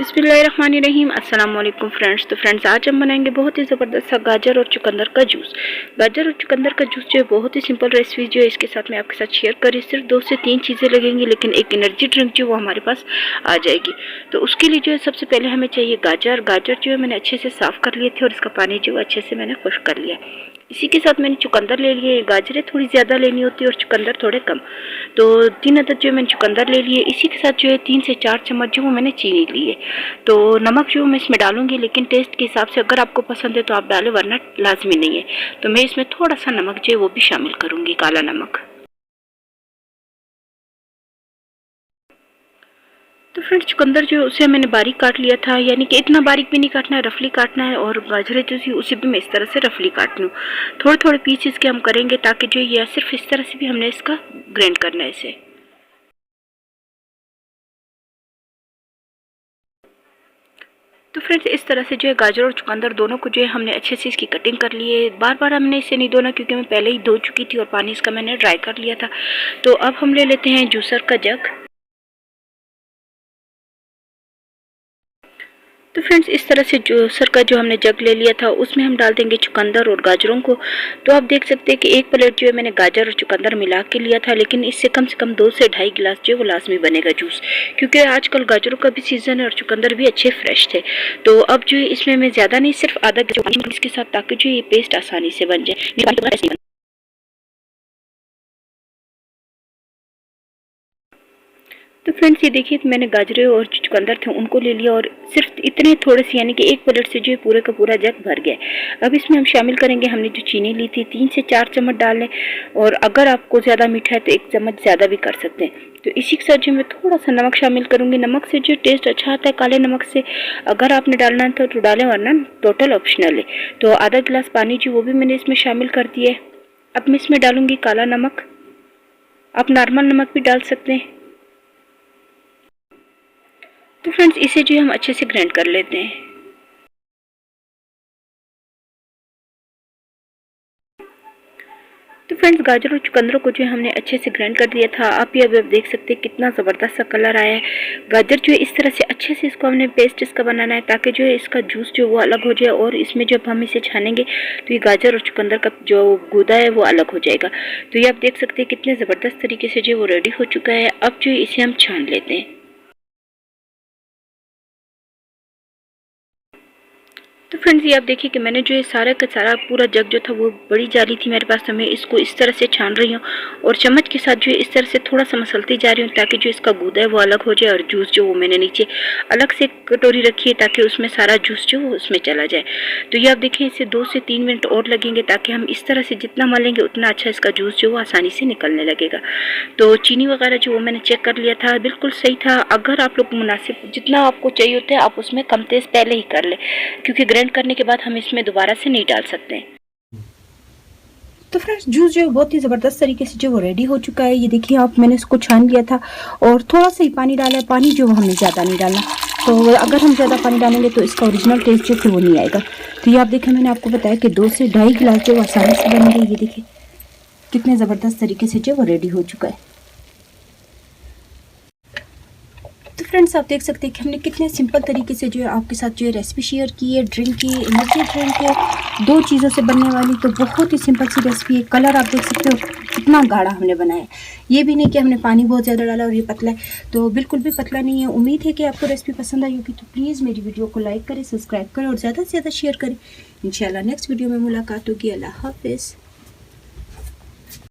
बिस्मिल्लाहिर्रहमानिर्रहीम। अस्सलाम वालेकुम फ्रेंड्स। तो फ्रेंड्स, आज हम बनाएंगे बहुत ही ज़बरदस्त सा गाजर और चुकंदर का जूस। गाजर और चुकंदर का जूस जो है बहुत ही सिंपल रेसिपी जो है इसके साथ मैं आपके साथ शेयर करी। सिर्फ 2 से 3 चीज़ें लगेंगी, लेकिन एक एनर्जी ड्रिंक जो वो हमारे पास आ जाएगी। तो उसके लिए जो है सबसे पहले हमें चाहिए गाजर। गाजर जो है मैंने अच्छे से साफ़ कर लिए थे और इसका पानी जो है अच्छे से मैंने खुश्क कर लिया। इसी के साथ मैंने चुकंदर ले लिए। गाजरें थोड़ी ज़्यादा लेनी होती है और चुकंदर थोड़े कम। तो 3 अदद जो मैंने चुकंदर ले लिए। इसी के साथ जो है 3 से 4 चम्मच जो वो मैंने चीनी ली है। तो नमक जो मैं इसमें डालूंगी, लेकिन टेस्ट के हिसाब से अगर आपको पसंद है तो आप डालें, वरना लाजमी नहीं है। तो मैं इसमें थोड़ा सा नमक जो है वो भी शामिल करूँगी, काला नमक। तो फ्रेंड्स, चुकंदर जो है उसे मैंने बारीक काट लिया था, यानी कि इतना बारीक भी नहीं काटना है, रफली काटना है। और गाजरें जो थी उसे भी मैं इस तरह से रफली काट लूँ। थोड़े थोड़े पीसेस के हम करेंगे, ताकि जो ये सिर्फ इस तरह से भी हमने इसका ग्राइंड करना है इसे। तो फ्रेंड्स, इस तरह से जो है गाजर और चुकंदर दोनों को जो है हमने अच्छे से इसकी कटिंग कर ली है। बार बार हमने इसे नहीं धोना, क्योंकि मैं पहले ही धो चुकी थी और पानी इसका मैंने ड्राई कर लिया था। तो अब हम ले लेते हैं जूसर का जग। तो फ्रेंड्स, इस तरह से जूसर का जो हमने जग ले लिया था उसमें हम डाल देंगे चुकंदर और गाजरों को। तो आप देख सकते हैं कि एक प्लेट जो है मैंने गाजर और चुकंदर मिला के लिया था, लेकिन इससे कम से कम 2 से ढाई गिलास जो है वो लाजमी बनेगा जूस, क्योंकि आजकल गाजरों का भी सीज़न है और चुकंदर भी अच्छे फ्रेश थे। तो अब जो है इसमें मैं ज़्यादा नहीं, सिर्फ आधा गिलास इसके साथ, ताकि जो ये पेस्ट आसानी से बन जाए। तो फ्रेंड्स, ये देखिए, तो मैंने गाजरें और चुकंदर थे उनको ले लिया और सिर्फ इतने थोड़े से, यानी कि एक प्लेट से जो है पूरे का पूरा जग भर गया। अब इसमें हम शामिल करेंगे, हमने जो चीनी ली थी 3 से 4 चम्मच डाल लें, और अगर आपको ज़्यादा मीठा है तो 1 चम्मच ज़्यादा भी कर सकते हैं। तो इसी के साथ जो मैं थोड़ा सा नमक शामिल करूँगी। नमक से जो टेस्ट अच्छा आता है काले नमक से, अगर आपने डालना था तो डालें, वरना टोटल ऑप्शनल है। तो आधा गिलास पानी जो वो भी मैंने इसमें शामिल कर दिया है। अब मैं इसमें डालूँगी काला नमक। आप नॉर्मल नमक भी डाल सकते हैं। तो फ्रेंड्स, इसे जो है हम अच्छे से ग्राइंड कर लेते हैं। तो फ्रेंड्स, गाजर और चुकंदर को जो है हमने अच्छे से ग्राइंड कर दिया था। आप ये अब देख सकते हैं कितना ज़बरदस्त सा कलर आया है। गाजर जो है इस तरह से अच्छे से इसको हमने पेस्ट इसका बनाना है, ताकि जो है इसका जूस जो वो अलग हो जाए, और इसमें जब हम इसे छानेंगे तो ये गाजर और चुकंदर का जो गूदा है वो अलग हो जाएगा। तो ये आप देख सकते हैं कितने ज़बरदस्त तरीके से जो वो रेडी हो चुका है। अब जो है इसे हम छान लेते हैं। तो फ्रेंड्स, ये आप देखिए कि मैंने जो है सारा का सारा पूरा जग जो था वो बड़ी जाली थी मेरे पास, तो मैं इसको इस तरह से छान रही हूँ और चम्मच के साथ जो है इस तरह से थोड़ा सा मसलती जा रही हूँ, ताकि जो इसका गूदा है वो अलग हो जाए, और जूस जो वो मैंने नीचे अलग से कटोरी रखी है, ताकि उसमें सारा जूस जो वो उसमें चला जाए। तो ये आप देखिए, इसे 2 से 3 मिनट और लगेंगे, ताकि हम इस तरह से जितना मलेंगे उतना अच्छा इसका जूस जो वो आसानी से निकलने लगेगा। तो चीनी वगैरह जो वो मैंने चेक कर लिया था, बिल्कुल सही था। अगर आप लोग मुनासिब जितना आपको चाहिए होता है, आप उसमें कम तेज़ पहले ही कर लें, क्योंकि ग्राइंड करने के बाद हम इसमें दोबारा से नहीं डाल सकते हैं। तो फ्रेंड्स, जूस जो है बहुत ही ज़बरदस्त तरीके से जो वो रेडी हो चुका है। ये देखिए आप, मैंने इसको छान लिया था और थोड़ा सा ही पानी डाला है। पानी जो हमें ज़्यादा नहीं डालना, तो अगर हम ज़्यादा पानी डालेंगे तो इसका ओरिजिनल टेस्ट जो है वो नहीं आएगा। तो ये आप देखिए, मैंने आपको बताया कि 2 से ढाई गिलास जो आसानी से बनेंगे। ये देखिए कितने ज़बरदस्त तरीके से जो वो रेडी हो चुका है। तो फ्रेंड्स, आप देख सकते हैं कि हमने कितने सिंपल तरीके से जो है आपके साथ जो है रेसिपी शेयर की है। ड्रिंक की, एनर्जी ड्रिंक है, 2 चीज़ों से बनने वाली, तो बहुत ही सिंपल सी रेसिपी है। कलर आप देख सकते हो कितना गाढ़ा हमने बनाया है। ये भी नहीं कि हमने पानी बहुत ज़्यादा डाला और ये पतला है, तो बिल्कुल भी पतला नहीं है। उम्मीद है कि आपको रेसिपी पसंद आई होगी। तो प्लीज़ मेरी वीडियो को लाइक करें, सब्सक्राइब करें और ज़्यादा से ज़्यादा शेयर करें। इंशाल्लाह नेक्स्ट वीडियो में मुलाकात होगी। अल्लाह हाफिज़।